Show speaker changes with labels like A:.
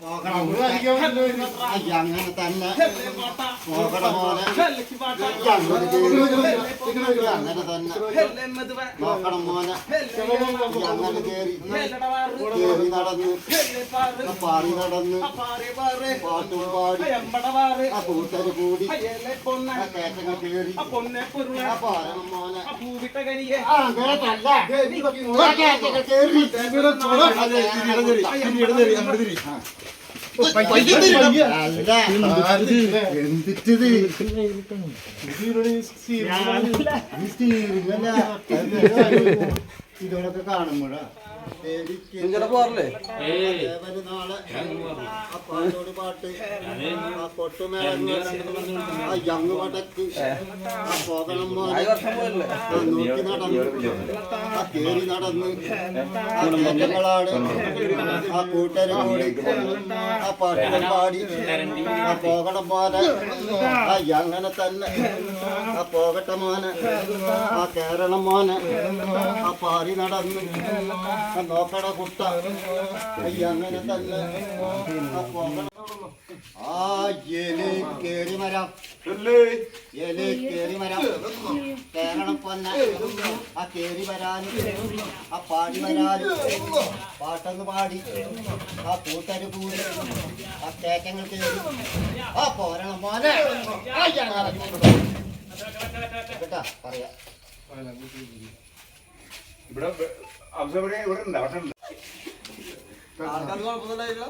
A: അങ്ങനെ തന്നെ നോക്കണ മോനെ അങ്ങനെ തന്നെ നോക്കണം മോനെ അങ്ങനെ കേറി നടന്ന് പാറി നടന്ന് പാട്ടും പാടി ആ കൂട്ടര് കൂടി ആ കേറ്റങ്ങൾ കേറി ആ പാരണം മോനെ എന്തിട്ടത് ഇതോടൊക്കെ കാണുമ്പോഴാ പോറല്ലേ നാളെ ആ പാട്ടോട് പാട്ട് ആ കൊട്ടുമേള ആ യങ് വടക്ക് ആ പോകണം മോനെ നോക്കി നടന്ന് ആ കേറി നടന്ന് ആ കേറ്റങ്ങളാട് ആ കൂട്ടര് കൂടി ആ പാട്ടുകൾ പാടി ആ പോകണം മോനെ ആ അങ്ങനെ തന്നെ ആ പോകട്ടെ മോനെ ആ കേരളം മോനെ ആ പാറി നടന്ന് ആ നോക്കട കുട്ട അങ്ങനെ തന്നെ ആ പോകണം ആ എലി കേറി മരം എലി കേറി മരം കേരളം പൊന്ന ആ കേറി വരാനും ആ പാടി വരാനും പാട്ടൊന്ന് പാടി ആ കൂട്ടര് കൂടി ആ കേക്കങ്ങൾ കേറി ആ പോരണം മോനെ കേട്ടാ പറയാ
B: ഇവിടെ ഇവിടെ ഉണ്ട്
C: ആൾക്കാർ കുഴപ്പമില്ലായിരുന്നു.